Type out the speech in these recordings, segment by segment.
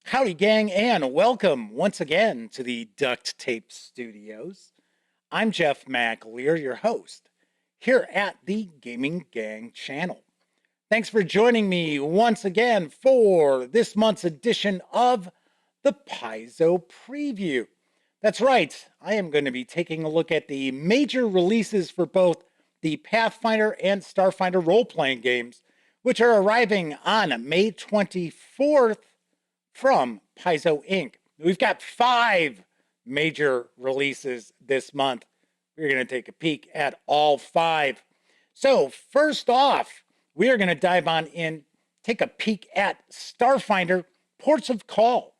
Howdy, gang, and welcome once again to the Duct Tape Studios. I'm Jeff McAleer, your host, here at the Gaming Gang channel. Thanks for joining me once again for this month's edition of the Paizo Preview. That's right, I am going to be taking a look at the major releases for both the Pathfinder and Starfinder role-playing games, which are arriving on May 24th from Paizo Inc. We've got 5 major releases this month. We're going to take a peek at all 5. So first off, we are going to dive on in, take a peek at Starfinder Ports of Call.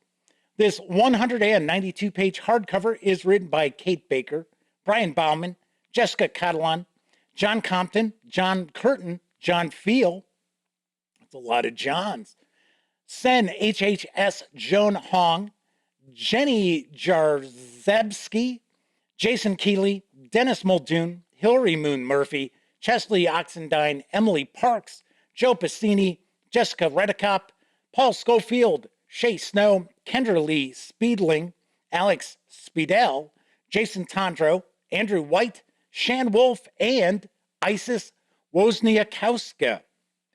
This 192-page hardcover is written by Kate Baker, Brian Bauman, Jessica Catalan, John Compton, John Curtin, John Feel. That's a lot of Johns. Sen HHS Joan Hong, Jenny Jarzebski, Jason Keeley, Dennis Muldoon, Hillary Moon Murphy, Chesley Oxendine, Emily Parks, Joe Passini, Jessica Redicop, Paul Schofield, Shay Snow, Kendra Lee Speedling, Alex Speedell, Jason Tondro, Andrew White, Shan Wolf, and Isis Wozniakowska.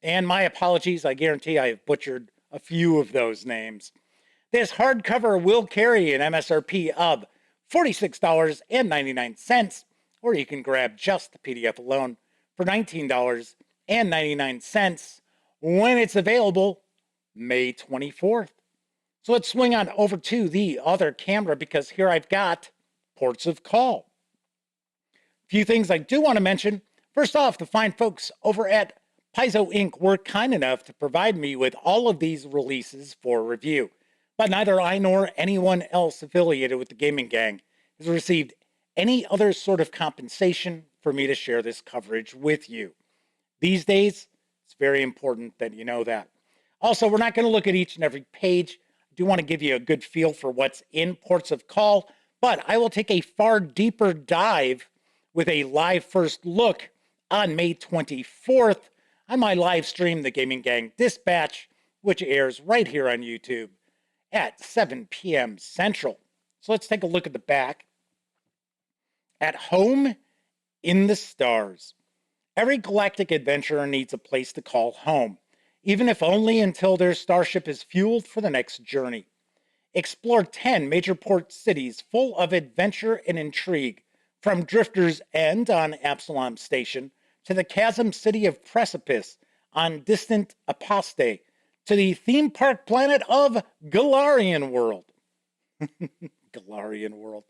And my apologies, I guarantee I have butchered a few of those names. This hardcover will carry an MSRP of $46.99, or you can grab just the PDF alone for $19.99 when it's available May 24th. So let's swing on over to the other camera because here I've got Ports of Call. A few things I do want to mention. First off, the fine folks over at Paizo Inc. were kind enough to provide me with all of these releases for review, but neither I nor anyone else affiliated with the Gaming Gang has received any other sort of compensation for me to share this coverage with you. These days, it's very important that you know that. Also, we're not going to look at each and every page. I do want to give you a good feel for what's in Ports of Call, but I will take a far deeper dive with a live first look on May 24th on my live stream, The Gaming Gang Dispatch, which airs right here on YouTube at 7 p.m. Central. So let's take a look at the back. At home in the stars. Every galactic adventurer needs a place to call home, even if only until their starship is fueled for the next journey. Explore 10 major port cities full of adventure and intrigue, from Drifter's End on Absalom Station to the chasm city of Precipice on distant Aposte, to the theme park planet of Galarian World. Galarian World.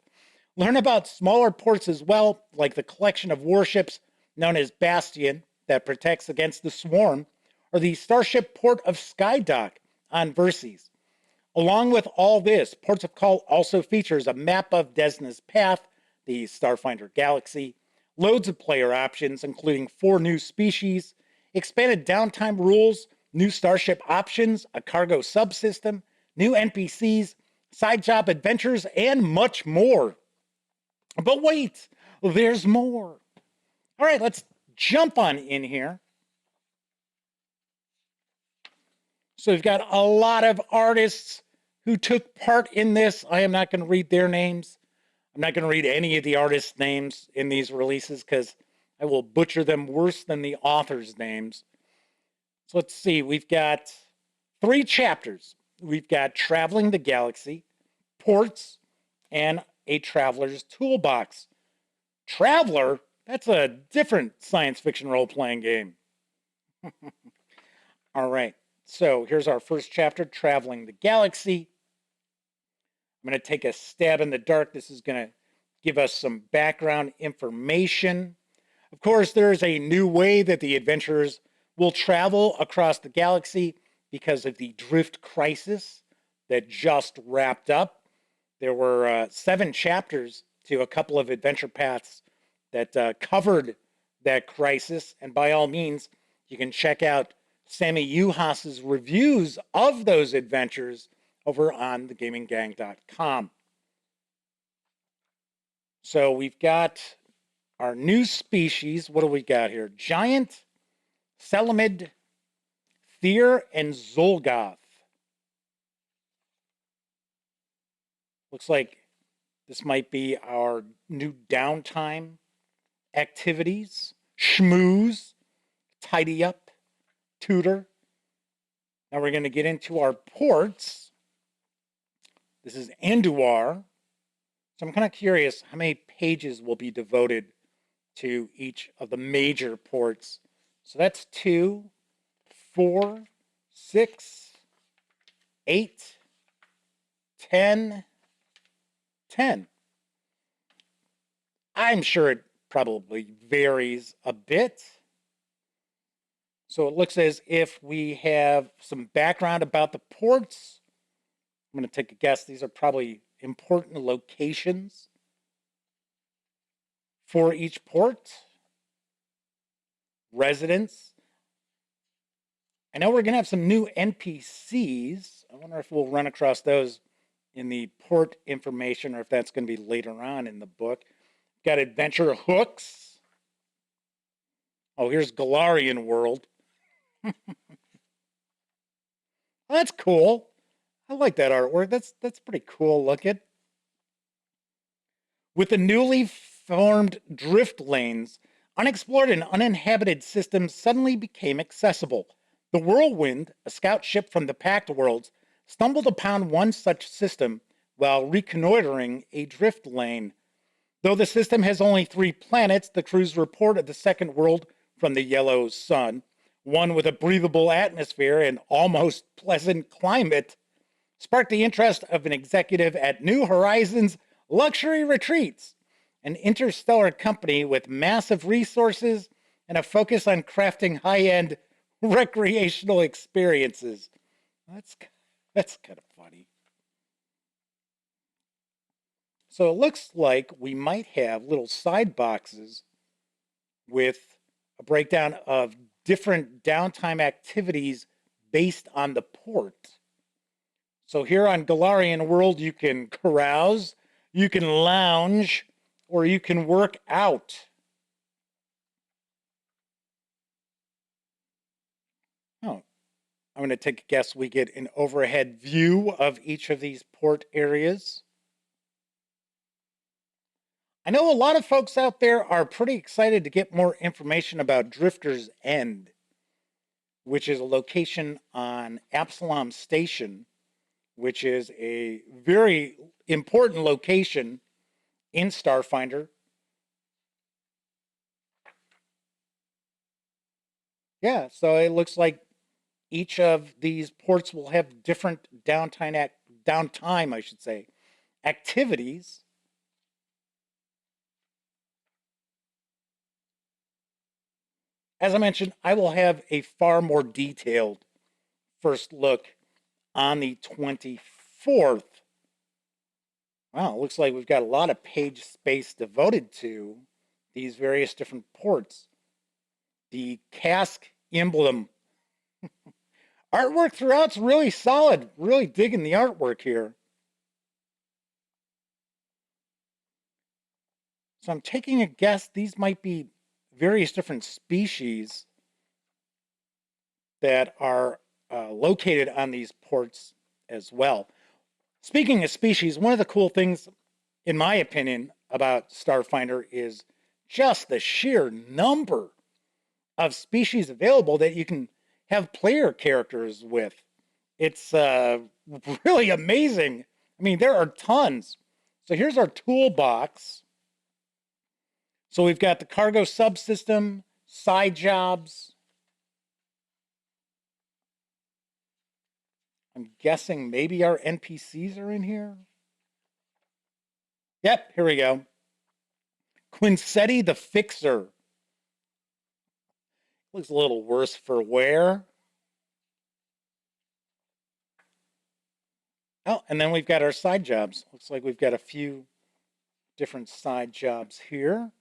Learn about smaller ports as well, like the collection of warships known as Bastion that protects against the Swarm, or the starship port of Skydock on Verces. Along with all this, Ports of Call also features a map of Desna's Path, the Starfinder Galaxy, loads of player options, including 4 new species, expanded downtime rules, new starship options, a cargo subsystem, new NPCs, side job adventures, and much more. But wait, there's more. All right, let's jump on in here. So we've got a lot of artists who took part in this. I am not going to read their names. I'm not going to read any of the artists' names in these releases because I will butcher them worse than the authors' names. So let's see. We've got 3 chapters. We've got Traveling the Galaxy, Ports, and a Traveler's Toolbox. Traveler? That's a different science fiction role-playing game. All right. So here's our first chapter, Traveling the Galaxy. I'm going to take a stab in the dark. This is going to give us some background information. Of course, there is a new way that the adventurers will travel across the galaxy because of the drift crisis that just wrapped up. There were 7 chapters to a couple of adventure paths that covered that crisis. And by all means, you can check out Sammy Uhas's reviews of those adventures over on thegaminggang.com. So we've got our new species. What do we got here? Giant, Selamid, Thier, and Zolgoth. Looks like this might be our new downtime activities. Schmooze, tidy up, tutor. Now we're going to get into our ports. This is Anduar. So I'm kind of curious how many pages will be devoted to each of the major ports. So that's 2, 4, 6, 8, 10, 10. I'm sure it probably varies a bit. So it looks as if we have some background about the ports. I'm going to take a guess. These are probably important locations for each port. Residents. I know we're going to have some new NPCs. I wonder if we'll run across those in the port information or if that's going to be later on in the book. Got adventure hooks. Oh, here's Galarian World. That's cool. I like that artwork. That's pretty cool looking. With the newly formed drift lanes, unexplored and uninhabited systems suddenly became accessible. The Whirlwind, a scout ship from the Pact Worlds, stumbled upon one such system while reconnoitering a drift lane. Though the system has only 3 planets, the crews reported the second world from the yellow sun, one with a breathable atmosphere and almost pleasant climate, sparked the interest of an executive at New Horizons Luxury Retreats, an interstellar company with massive resources and a focus on crafting high-end recreational experiences. That's kind of funny. So it looks like we might have little side boxes with a breakdown of different downtime activities based on the port. So here on Galarian World, you can carouse, you can lounge, or you can work out. Oh, I'm going to take a guess we get an overhead view of each of these port areas. I know a lot of folks out there are pretty excited to get more information about Drifter's End, which is a location on Absalom Station, which is a very important location in Starfinder. Yeah, so it looks like each of these ports will have different downtime, I should say, activities. As I mentioned, I will have a far more detailed first look on the 24th. Wow, it looks like we've got a lot of page space devoted to these various different ports. The cask emblem. Artwork throughout's really solid. Really digging the artwork here. So I'm taking a guess these might be various different species that are located on these ports as well. Speaking of species, one of the cool things, in my opinion, about Starfinder is just the sheer number of species available that you can have player characters with. It's really amazing. I mean, there are tons. So here's our toolbox. So we've got the cargo subsystem, side jobs. I'm guessing maybe our NPCs are in here. Yep, here we go. Quincetti the Fixer. Looks a little worse for wear. Oh, and then we've got our side jobs. Looks like we've got a few different side jobs here.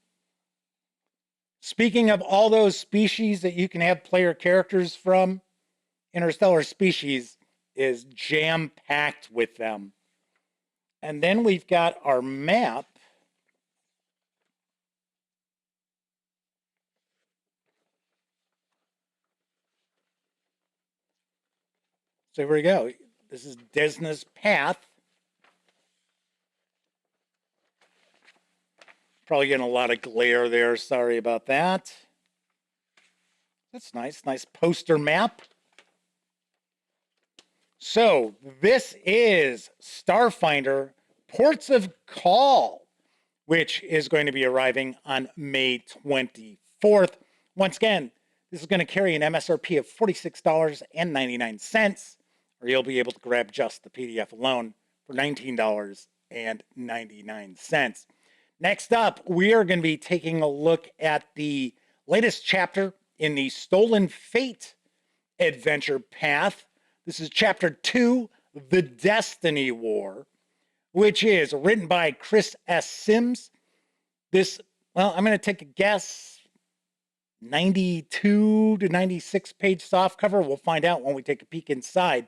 Speaking of all those species that you can have player characters from, Interstellar Species is jam-packed with them. And then we've got our map. So here we go. This is Desna's Path. Probably getting a lot of glare there. Sorry about that. That's nice. Nice poster map. So this is Starfinder Ports of Call, which is going to be arriving on May 24th. Once again, this is going to carry an MSRP of $46.99, or you'll be able to grab just the PDF alone for $19.99. Next up, we are going to be taking a look at the latest chapter in the Stolen Fate adventure path. This is Chapter 2, The Destiny War, which is written by Chris S. Sims. This, well, I'm going to take a guess, 92 to 96 page softcover. We'll find out when we take a peek inside.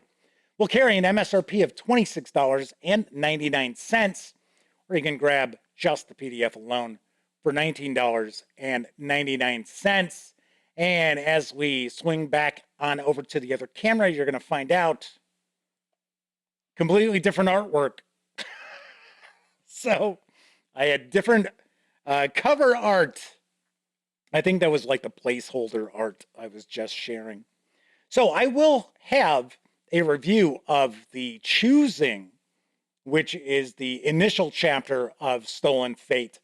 We'll carry an MSRP of $26.99, or you can grab just the PDF alone for $19.99. And as we swing back on over to the other camera, you're going to find out completely different artwork. So I had different cover art. I think that was like the placeholder art I was just sharing. So I will have a review of the Choosing, which is the initial chapter of Stolen Fate,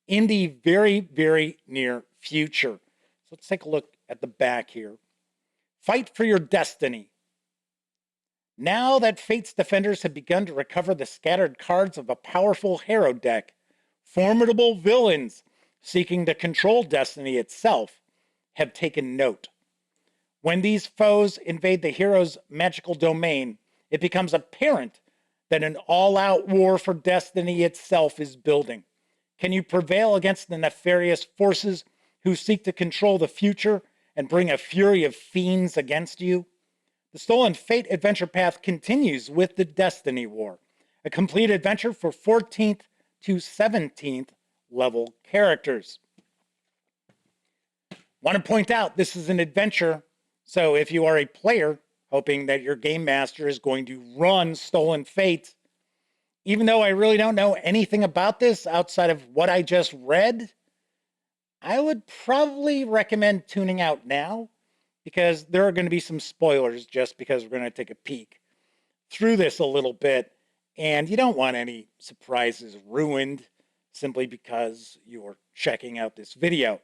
in the very, very near future. So let's take a look at the back here. Fight for your destiny. Now that Fate's defenders have begun to recover the scattered cards of a powerful hero deck, formidable villains seeking to control destiny itself have taken note. When these foes invade the hero's magical domain, it becomes apparent that an all-out war for destiny itself is building. Can you prevail against the nefarious forces who seek to control the future and bring a fury of fiends against you? The Stolen Fate adventure path continues with the Destiny War, a complete adventure for 14th to 17th level characters. Want to point out, this is an adventure, so if you are a player hoping that your game master is going to run Stolen Fate, even though I really don't know anything about this outside of what I just read, I would probably recommend tuning out now, because there are going to be some spoilers just because we're going to take a peek through this a little bit, and you don't want any surprises ruined simply because you're checking out this video.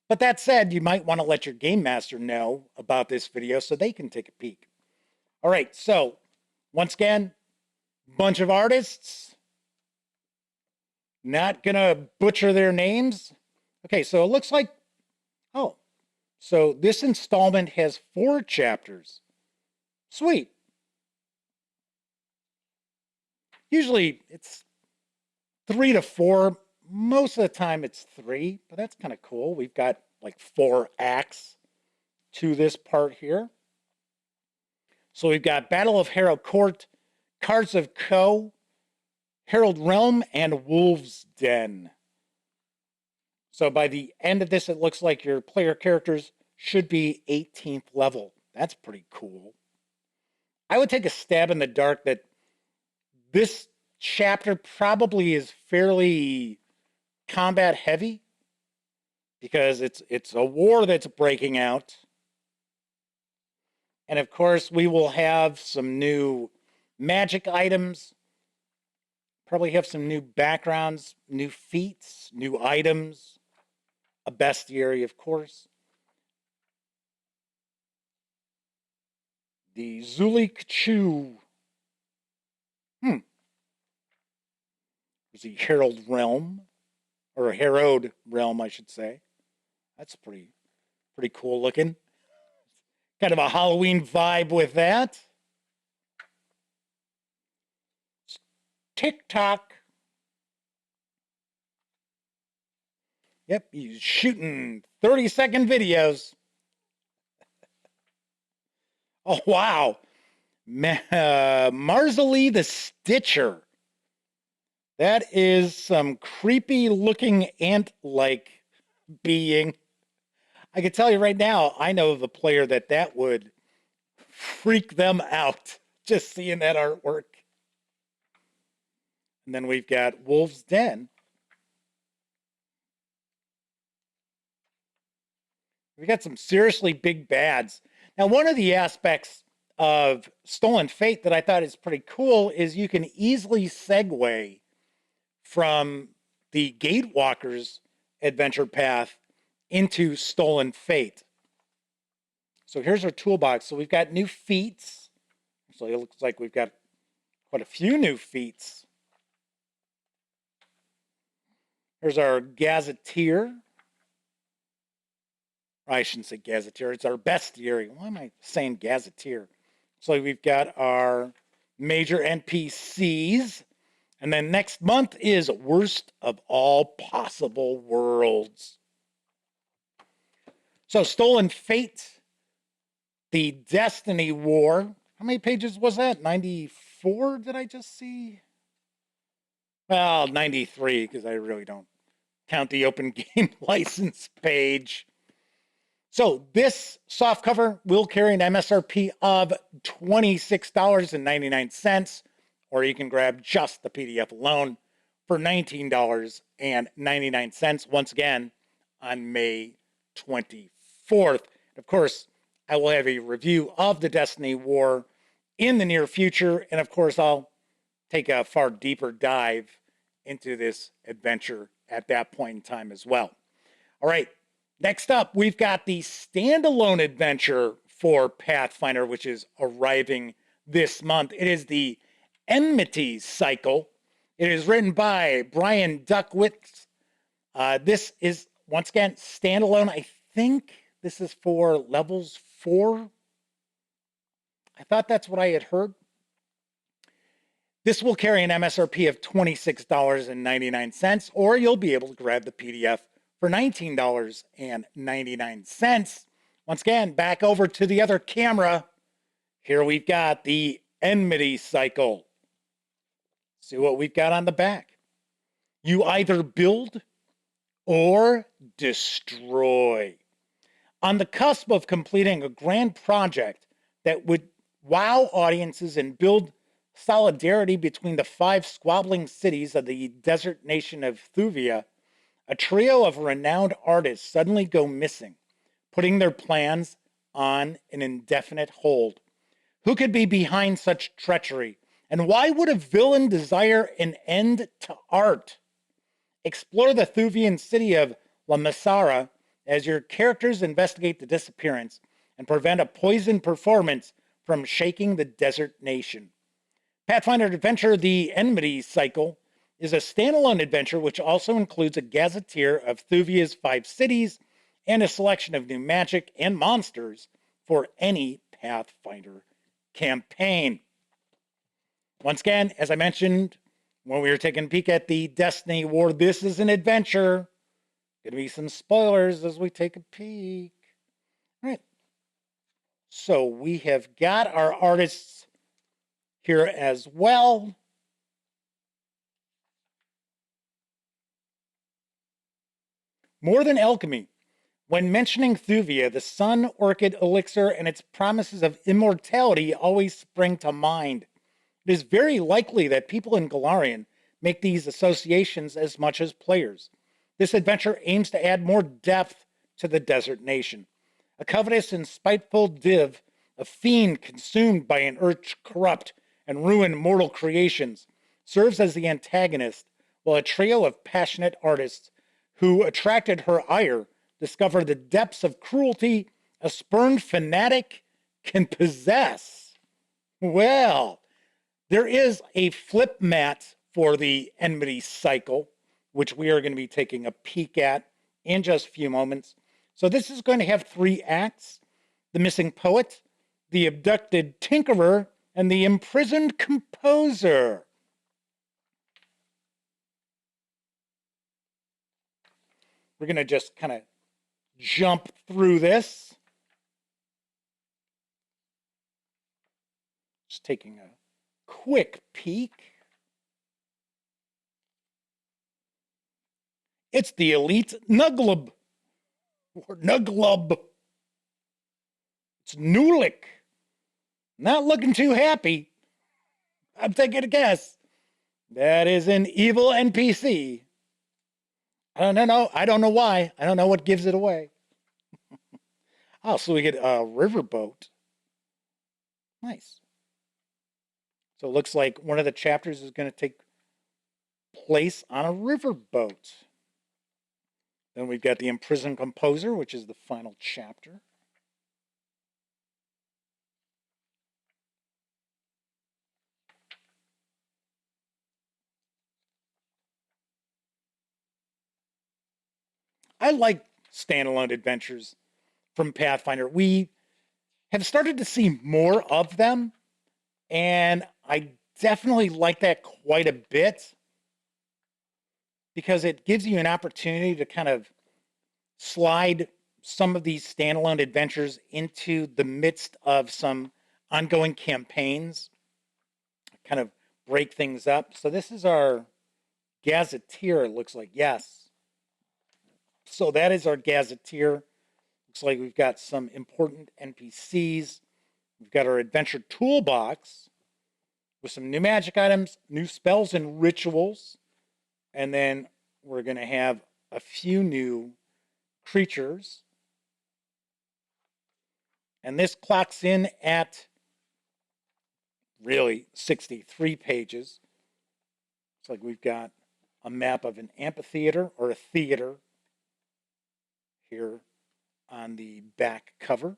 But that said, you might want to let your game master know about this video so they can take a peek. All right, so once again, bunch of artists. Not going to butcher their names. Okay, so it looks like, oh, so this installment has 4 chapters. Sweet. Usually it's 3 to 4. Most of the time it's 3, but that's kind of cool. We've got like 4 acts to this part here. So we've got Battle of Harrow Court, Cards of Co, Herald Realm, and Wolves Den. So by the end of this, it looks like your player characters should be 18th level. That's pretty cool. I would take a stab in the dark that this chapter probably is fairly combat heavy, because it's a war that's breaking out. And of course, we will have some new magic items, probably have some new backgrounds, new feats, new items, a bestiary, of course. The Zulik Chu. There's the Herald Realm, or Harrowed Realm, I should say. That's pretty cool looking. Kind of a Halloween vibe with that. TikTok. Yep, he's shooting 30-second videos. Oh, wow. Marzali the Stitcher. That is some creepy looking ant-like being. I can tell you right now, I know the player that would freak them out just seeing that artwork. And then we've got Wolves Den. We've got some seriously big bads. Now, one of the aspects of Stolen Fate that I thought is pretty cool is you can easily segue from the Gatewalker's adventure path into Stolen Fate. So here's our toolbox. So we've got new feats. So it looks like we've got quite a few new feats. Here's our Gazetteer. I shouldn't say Gazetteer. It's our Bestiary. Why am I saying Gazetteer? So we've got our major NPCs. And then next month is Worst of All Possible Worlds. So Stolen Fate, the Destiny War. How many pages was that? 94, did I just see? Well, 93, because I really don't count the open game license page. So this softcover will carry an MSRP of $26.99, or you can grab just the PDF alone for $19.99, once again, on May 24th. Of course, I will have a review of the Destiny War in the near future, and of course, I'll take a far deeper dive into this adventure at that point in time as well. All right, next up, we've got the standalone adventure for Pathfinder, which is arriving this month. It is the Enmity Cycle. It is written by Brian Duckwitz. This is, once again, standalone. I think this is for levels 4. I thought that's what I had heard. This will carry an MSRP of $26.99, or you'll be able to grab the PDF for $19.99. Once again, back over to the other camera. Here we've got the Enmity Cycle. See what we've got on the back. You either build or destroy. On the cusp of completing a grand project that would wow audiences and build solidarity between the 5 squabbling cities of the desert nation of Thuvia, a trio of renowned artists suddenly go missing, putting their plans on an indefinite hold. Who could be behind such treachery? And why would a villain desire an end to art? Explore the Thuvian city of La Masara as your characters investigate the disappearance and prevent a poisoned performance from shaking the desert nation. Pathfinder Adventure, the Enmity Cycle, is a standalone adventure which also includes a gazetteer of Thuvia's 5 cities and a selection of new magic and monsters for any Pathfinder campaign. Once again, as I mentioned when we were taking a peek at the Destiny War, this is an adventure. Going to be some spoilers as we take a peek. All right. So we have got our artists here as well. More than alchemy. When mentioning Thuvia, the sun orchid elixir and its promises of immortality always spring to mind. It is very likely that people in Golarion make these associations as much as players. This adventure aims to add more depth to the desert nation. A covetous and spiteful div, a fiend consumed by an urge corrupt and ruin mortal creations, serves as the antagonist, while a trio of passionate artists who attracted her ire discover the depths of cruelty a spurned fanatic can possess. Well, there is a flip mat for the Enmity Cycle, which we are going to be taking a peek at in just a few moments. So this is going to have 3 acts: the missing poet, the abducted tinkerer, and the imprisoned composer. We're going to just kind of jump through this. Just taking a quick peek. It's the Elite Nuglub, or Nuglub. It's Nulik. Not looking too happy. I'm taking a guess. That is an evil NPC. I don't know. I don't know why. I don't know what gives it away. Oh, so we get a riverboat. Nice. So it looks like one of the chapters is going to take place on a riverboat. Then we've got the imprisoned composer, which is the final chapter. I like standalone adventures from Pathfinder. We have started to see more of them, and I definitely like that quite a bit because it gives you an opportunity to kind of slide some of these standalone adventures into the midst of some ongoing campaigns, kind of break things up. So this is our gazetteer, it looks like. Yes. So that is our gazetteer. Looks like we've got some important NPCs. We've got our adventure toolbox with some new magic items, new spells and rituals. And then we're going to have a few new creatures. And this clocks in at really 63 pages. It's like we've got a map of an amphitheater or a theater here on the back cover.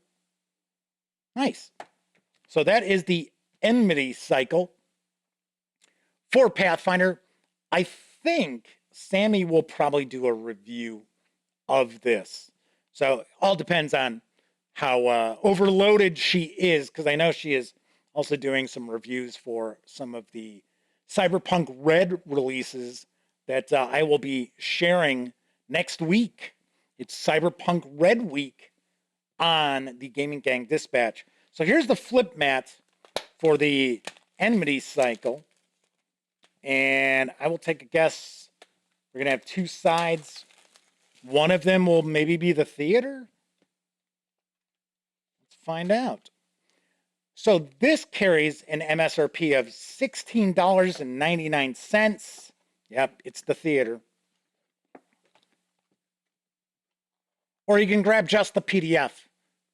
Nice. So that is the Enmity Cycle for Pathfinder. I think Sammy will probably do a review of this. So it all depends on how overloaded she is, because I know she is also doing some reviews for some of the Cyberpunk Red releases that I will be sharing next week. It's Cyberpunk Red Week on the Gaming Gang Dispatch. So here's the flip mat for the Enmity Cycle. And I will take a guess. We're going to have two sides. One of them will maybe be the theater. Let's find out. So this carries an MSRP of $16.99. Yep, it's the theater. Or you can grab just the PDF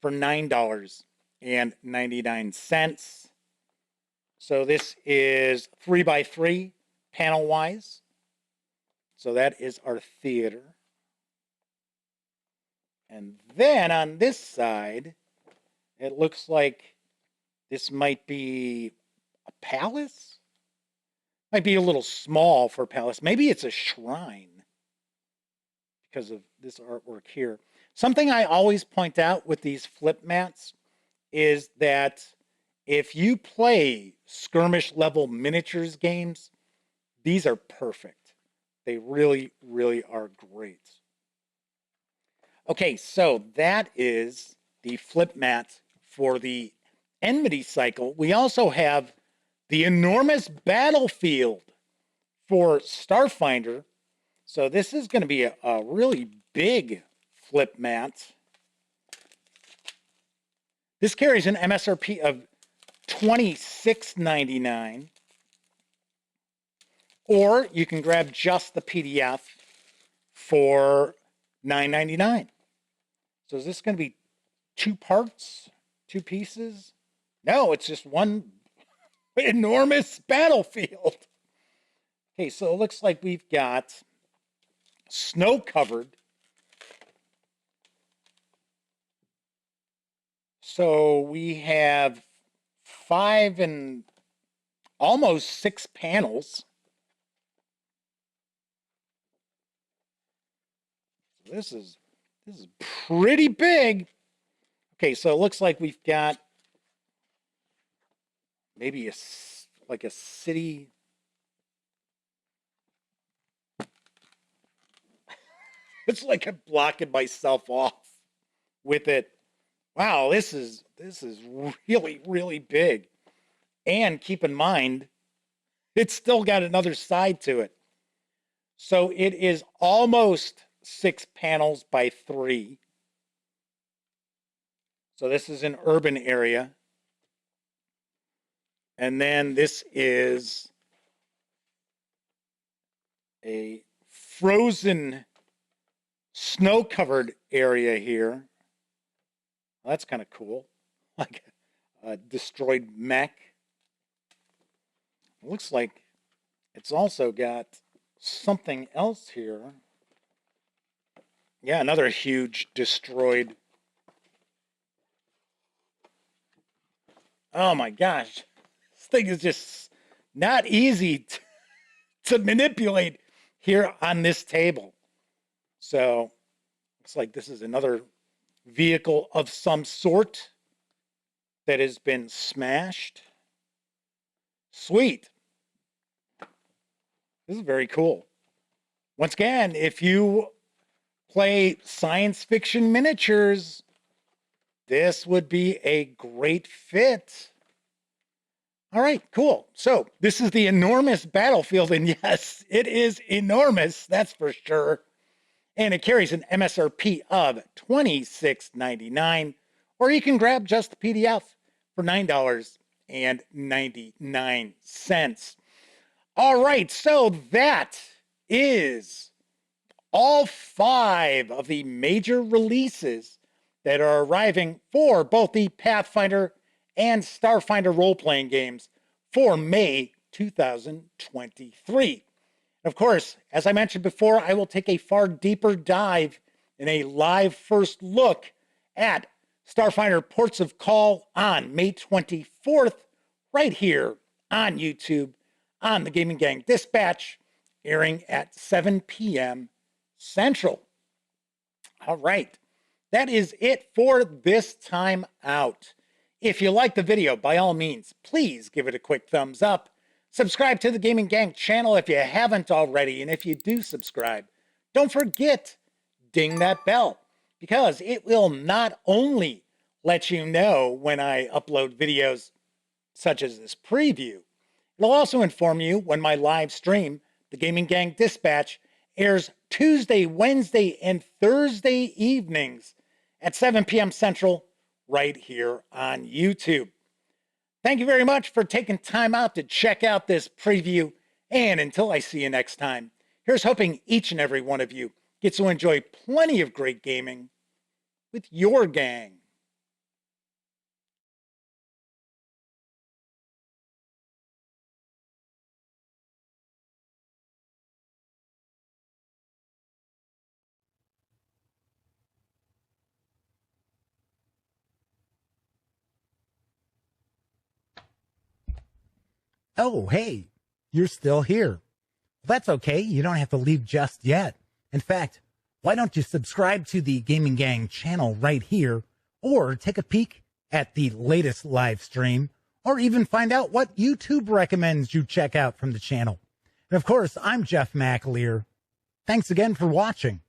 for $9.99. So this is 3x3 panel wise. So that is our theater. And then on this side, it looks like this might be a palace. Might be a little small for a palace. Maybe it's a shrine because of this artwork here. Something I always point out with these flip mats is that if you play skirmish level miniatures games, these are perfect. They really, really are great. Okay, so that is the flip mat for the Enmity Cycle. We also have the enormous battlefield for Starfinder. So this is going to be a really big flip mat. This carries an MSRP of $26.99. Or you can grab just the PDF for $9.99. So is this going to be two parts, two pieces? No, it's just one enormous battlefield. Okay, so it looks like we've got snow-covered. So we have 5 and almost 6 panels. This is pretty big. Okay, so it looks like we've got maybe like a city. It's like I'm blocking myself off with it. Wow, this is really, really big. And keep in mind, it's still got another side to it. So it is almost 6 panels by 3. So this is an urban area. And then this is a frozen, snow-covered area here. Well, that's kind of cool. Like a destroyed mech. It looks like it's also got something else here. Yeah, another huge destroyed. Oh my gosh. This thing is just not easy to manipulate here on this table. So looks like this is another vehicle of some sort that has been smashed. Sweet. This is very cool. Once again, if you play science fiction miniatures, this would be a great fit. All right, cool. So this is the enormous battlefield, and yes, it is enormous, that's for sure. And it carries an MSRP of $26.99, or you can grab just the PDF for $9.99. All right, so that is all 5 of the major releases that are arriving for both the Pathfinder and Starfinder role-playing games for May 2023. Of course, as I mentioned before, I will take a far deeper dive in a live first look at Starfinder Ports of Call on May 24th, right here on YouTube, on the Gaming Gang Dispatch, airing at 7 p.m. Central. All right, that is it for this time out. If you like the video, by all means, please give it a quick thumbs up. Subscribe to the Gaming Gang channel if you haven't already, and if you do subscribe, don't forget, ding that bell, because it will not only let you know when I upload videos such as this preview, it'll also inform you when my live stream, the Gaming Gang Dispatch, airs Tuesday, Wednesday, and Thursday evenings at 7 p.m. Central, right here on YouTube. Thank you very much for taking time out to check out this preview, and until I see you next time, here's hoping each and every one of you gets to enjoy plenty of great gaming with your gang. Oh, hey, you're still here. That's okay. You don't have to leave just yet. In fact, why don't you subscribe to the Gaming Gang channel right here, or take a peek at the latest live stream, or even find out what YouTube recommends you check out from the channel. And of course, I'm Jeff McAleer. Thanks again for watching.